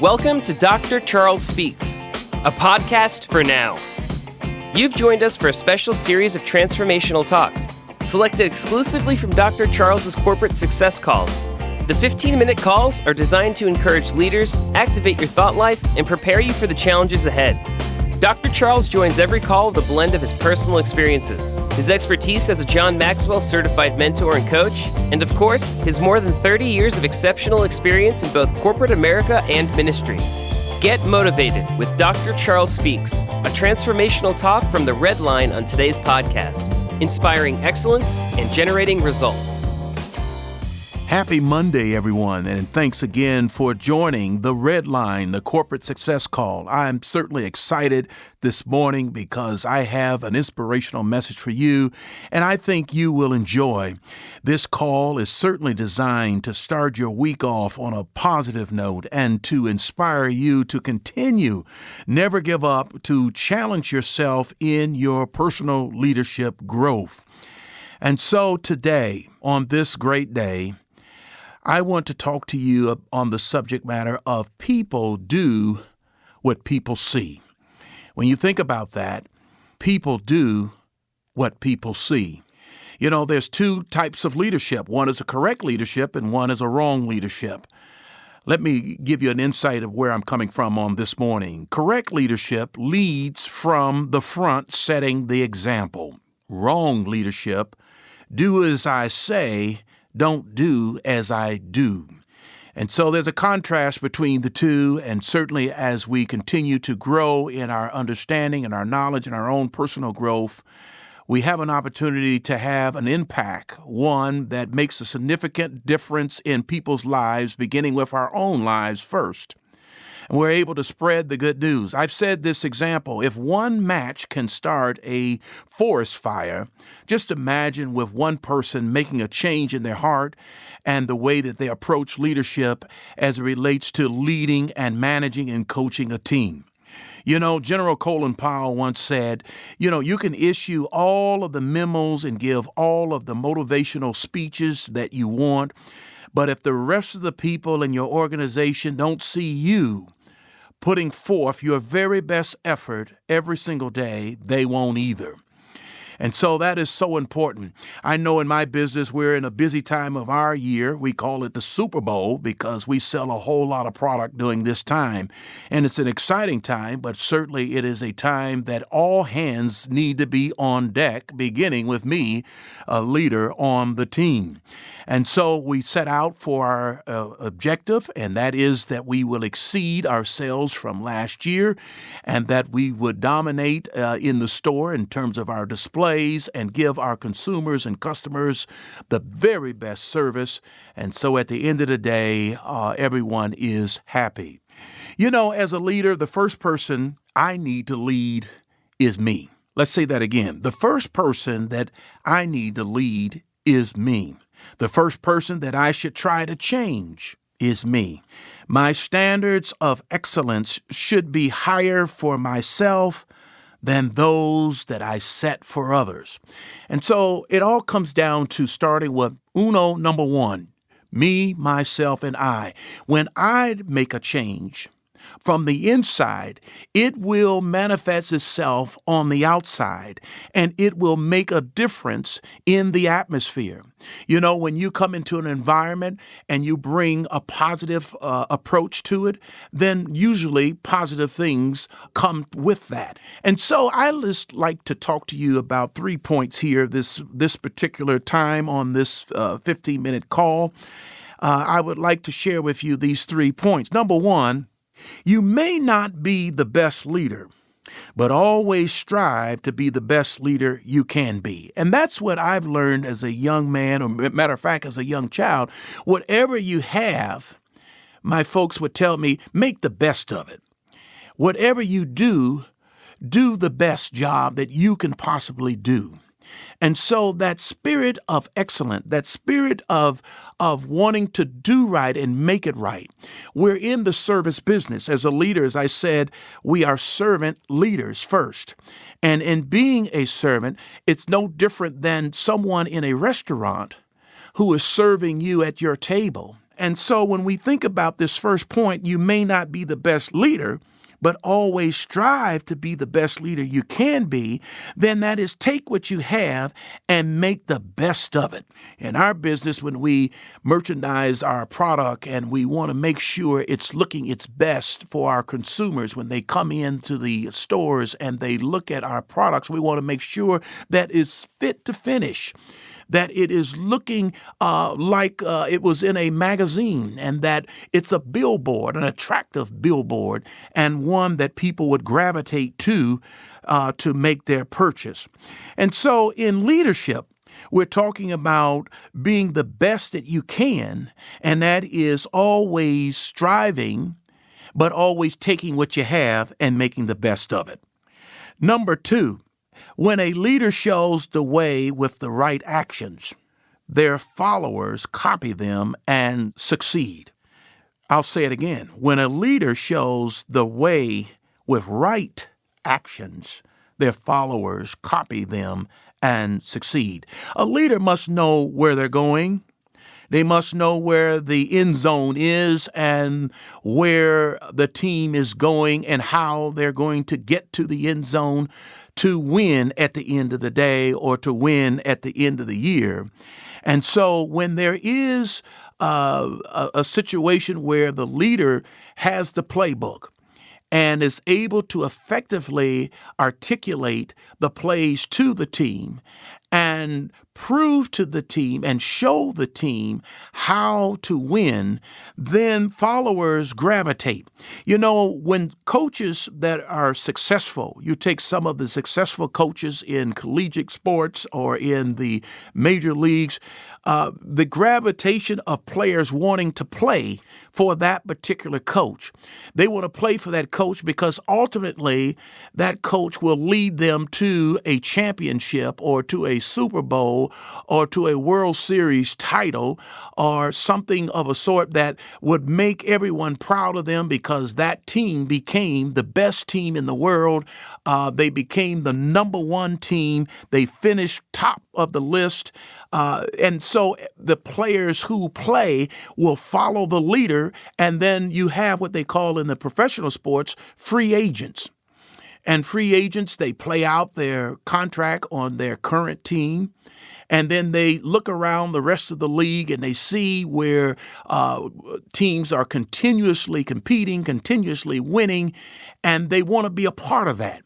Welcome to Dr. Charles Speaks, a podcast for now. You've joined us for a special series of transformational talks, selected exclusively from Dr. Charles's corporate success calls. The 15-minute calls are designed to encourage leaders, activate your thought life, and prepare you for the challenges ahead. Dr. Charles joins every call with a blend of his personal experiences, his expertise as a John Maxwell certified mentor and coach, and of course, his more than 30 years of exceptional experience in both corporate America and ministry. Get motivated with Dr. Charles Speaks, a transformational talk from the Red Line on today's podcast, inspiring excellence and generating results. Happy Monday, everyone, and thanks again for joining the Red Line, the Corporate Success Call. I'm certainly excited this morning because I have an inspirational message for you, and I think you will enjoy. This call is certainly designed to start your week off on a positive note and to inspire you to continue, never give up, to challenge yourself in your personal leadership growth. And so today, on this great day, I want to talk to you on the subject matter of people do what people see. When you think about that, people do what people see. You know, there's two types of leadership. One is a correct leadership and one is a wrong leadership. Let me give you an insight of where I'm coming from on this morning. Correct leadership leads from the front, setting the example. Wrong leadership, do as I say, don't do as I do. And so there's a contrast between the two, and certainly as we continue to grow in our understanding and our knowledge and our own personal growth, we have an opportunity to have an impact, one that makes a significant difference in people's lives, beginning with our own lives first. And we're able to spread the good news. I've said this example, if one match can start a forest fire, just imagine with one person making a change in their heart and the way that they approach leadership as it relates to leading and managing and coaching a team. You know, General Colin Powell once said, you can issue all of the memos and give all of the motivational speeches that you want, but if the rest of the people in your organization don't see you putting forth your very best effort every single day, they won't either. And so that is so important. I know in my business, we're in a busy time of our year. We call it the Super Bowl because we sell a whole lot of product during this time. And it's an exciting time, but certainly it is a time that all hands need to be on deck, beginning with me, a leader on the team. And so we set out for our objective, and that is that we will exceed our sales from last year and that we would dominate in the store in terms of our displays and give our consumers and customers the very best service. And so at the end of the day, everyone is happy. You know, as a leader, the first person I need to lead is me. Let's say that again. The first person that I need to lead is me. The first person that I should try to change is me. My standards of excellence should be higher for myself than those that I set for others. And so it all comes down to starting with number one, me, myself, and I. When I make a change from the inside, it will manifest itself on the outside, and it will make a difference in the atmosphere. You know, when you come into an environment and you bring a positive approach to it, then usually positive things come with that. And so I just like to talk to you about 3 points here this particular time on this 15-minute call. I would like to share with you these 3 points. Number one, you may not be the best leader, but always strive to be the best leader you can be. And that's what I've learned as a young man, or matter of fact, as a young child. Whatever you have, my folks would tell me, make the best of it. Whatever you do the best job that you can possibly do. And so that spirit of excellence, that spirit of wanting to do right and make it right. We're in the service business. As a leader, as I said, we are servant leaders first. And in being a servant, it's no different than someone in a restaurant who is serving you at your table. And so when we think about this first point, you may not be the best leader, but always strive to be the best leader you can be, then that is take what you have and make the best of it. In our business, when we merchandise our product and we want to make sure it's looking its best for our consumers when they come into the stores and they look at our products, we want to make sure that it's fit to finish, that it is looking like it was in a magazine, and that it's a billboard, an attractive billboard, and one that people would gravitate to make their purchase. And so in leadership, we're talking about being the best that you can, and that is always striving, but always taking what you have and making the best of it. Number 2, when a leader shows the way with the right actions, their followers copy them and succeed. I'll say it again. When a leader shows the way with right actions, their followers copy them and succeed. A leader must know where they're going. They must know where the end zone is and where the team is going and how they're going to get to the end zone to win at the end of the day or to win at the end of the year. And so when there is a situation where the leader has the playbook and is able to effectively articulate the plays to the team and prove to the team and show the team how to win, then followers gravitate. You know, when coaches that are successful, you take some of the successful coaches in collegiate sports or in the major leagues, the gravitation of players wanting to play for that particular coach. They want to play for that coach because ultimately that coach will lead them to a championship or to a Super Bowl or to a World Series title or something of a sort that would make everyone proud of them because that team became the best team in the world. They became the number one team. They finished top of the list. And so the players who play will follow the leader. And then you have what they call in the professional sports free agents. And free agents, they play out their contract on their current team. And then they look around the rest of the league and they see where teams are continuously competing, continuously winning, and they want to be a part of that.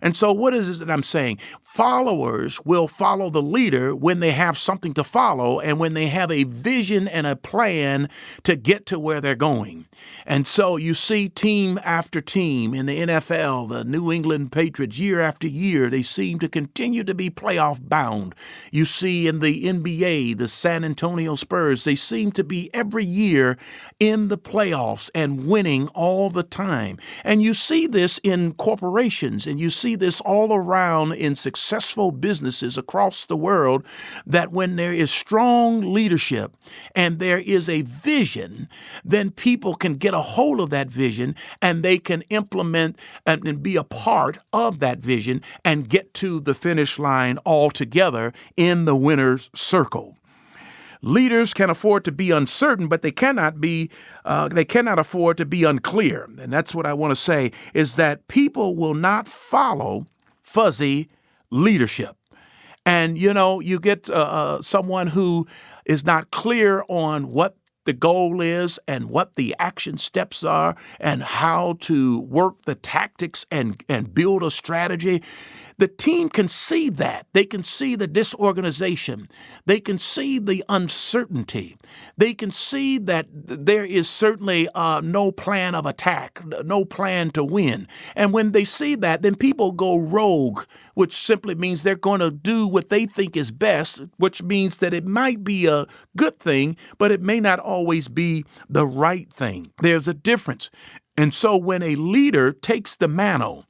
And so what is it that I'm saying? Followers will follow the leader when they have something to follow and when they have a vision and a plan to get to where they're going. And so you see team after team in the NFL, the New England Patriots, year after year, they seem to continue to be playoff bound. You see in the NBA, the San Antonio Spurs, they seem to be every year in the playoffs and winning all the time. And you see this in corporations, and you see this all around in successful businesses across the world, that when there is strong leadership and there is a vision, then people can get a hold of that vision and they can implement and be a part of that vision and get to the finish line all together in the winner's circle. Leaders can afford to be uncertain, but they cannot afford to be unclear. And that's what I want to say, is that people will not follow fuzzy leadership. And, you know, you get someone who is not clear on what the goal is and what the action steps are and how to work the tactics and build a strategy. The team can see that. They can see the disorganization. They can see the uncertainty. They can see that there is certainly no plan of attack, no plan to win. And when they see that, then people go rogue, which simply means they're going to do what they think is best, which means that it might be a good thing, but it may not always be the right thing. There's a difference. And so when a leader takes the mantle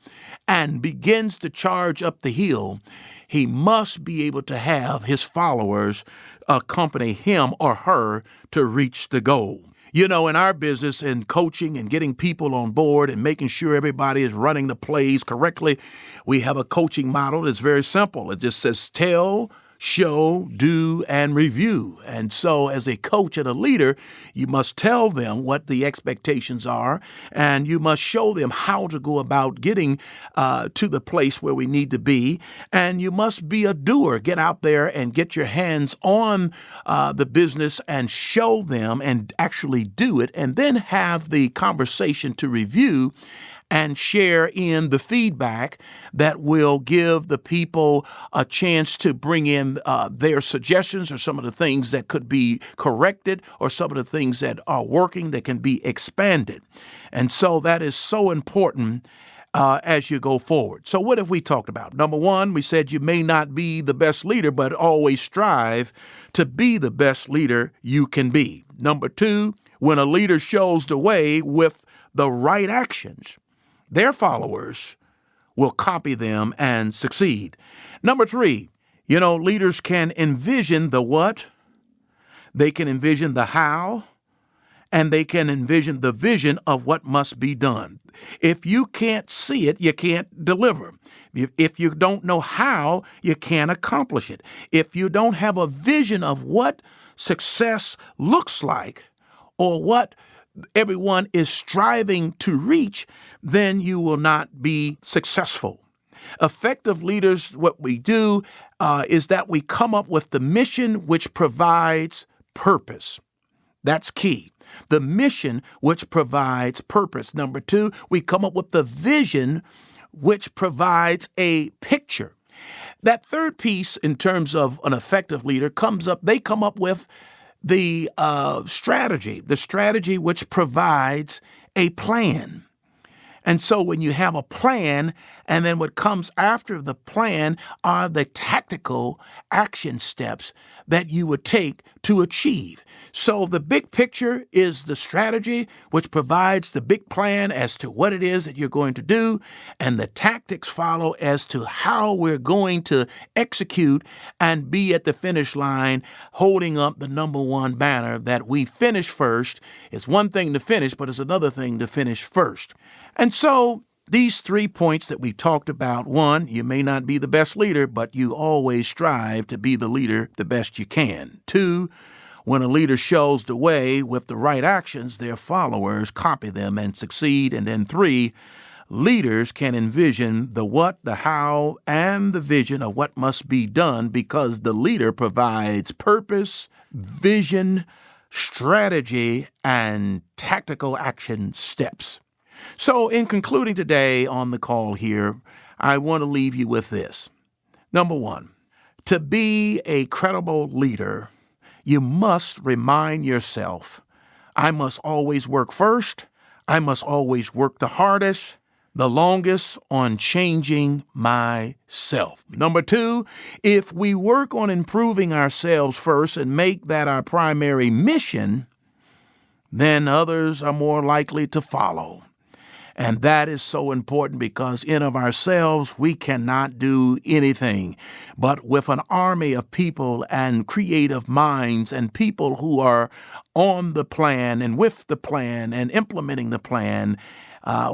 and begins to charge up the hill, he must be able to have his followers accompany him or her to reach the goal. You know, in our business and coaching and getting people on board and making sure everybody is running the plays correctly, we have a coaching model that's very simple. It just says tell, show, do, and review. And so as a coach and a leader, you must tell them what the expectations are, and you must show them how to go about getting to the place where we need to be. And you must be a doer. Get out there and get your hands on the business and show them and actually do it, and then have the conversation to review and share in the feedback that will give the people a chance to bring in their suggestions or some of the things that could be corrected or some of the things that are working that can be expanded. And so that is so important as you go forward. So what have we talked about? Number one, we said you may not be the best leader, but always strive to be the best leader you can be. Number two, when a leader shows the way with the right actions, their followers will copy them and succeed. Number three, leaders can envision the what, they can envision the how, and they can envision the vision of what must be done. If you can't see it, you can't deliver. If you don't know how, you can't accomplish it. If you don't have a vision of what success looks like or what everyone is striving to reach, then you will not be successful. Effective leaders, what we do is that we come up with the mission which provides purpose. That's key. The mission which provides purpose. Number two, we come up with the vision which provides a picture. That third piece in terms of an effective leader they come up with the strategy which provides a plan. And so when you have a plan, and then what comes after the plan are the tactical action steps that you would take to achieve. So the big picture is the strategy, which provides the big plan as to what it is that you're going to do, and the tactics follow as to how we're going to execute and be at the finish line holding up the number one banner that we finish first. It's one thing to finish, but it's another thing to finish first. And so these 3 points that we talked about: one, you may not be the best leader, but you always strive to be the leader the best you can. Two, when a leader shows the way with the right actions, their followers copy them and succeed. And then three, leaders can envision the what, the how, and the vision of what must be done because the leader provides purpose, vision, strategy, and tactical action steps. So in concluding today on the call here, I want to leave you with this. Number one, to be a credible leader, you must remind yourself, I must always work first. I must always work the hardest, the longest on changing myself. Number two, if we work on improving ourselves first and make that our primary mission, then others are more likely to follow. And that is so important because in of ourselves, we cannot do anything. But with an army of people and creative minds and people who are on the plan and with the plan and implementing the plan,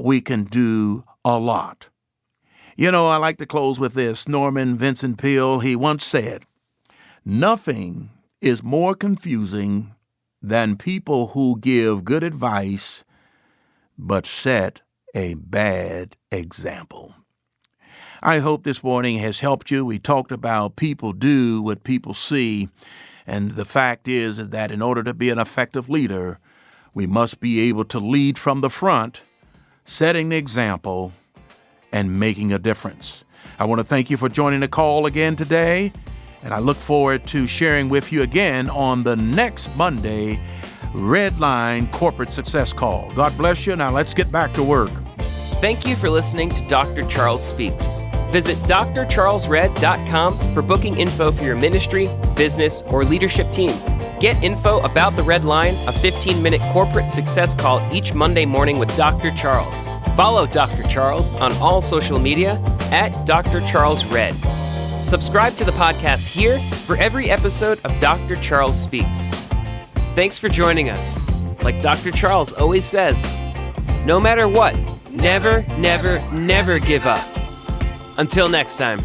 we can do a lot. I like to close with this. Norman Vincent Peale, he once said, "Nothing is more confusing than people who give good advice but set a bad example." I hope this morning has helped you. We talked about people do what people see. And the fact is that in order to be an effective leader, we must be able to lead from the front, setting the example and making a difference. I want to thank you for joining the call again today. And I look forward to sharing with you again on the next Monday Red Line Corporate Success Call. God bless you. Now let's get back to work. Thank you for listening to Dr. Charles Speaks. Visit drcharlesred.com for booking info for your ministry, business, or leadership team. Get info about the Red Line, a 15-minute corporate success call each Monday morning with Dr. Charles. Follow Dr. Charles on all social media at Dr. Charles Red. Subscribe to the podcast here for every episode of Dr. Charles Speaks. Thanks for joining us. Like Dr. Charles always says, no matter what, never, never, never give up. Until next time.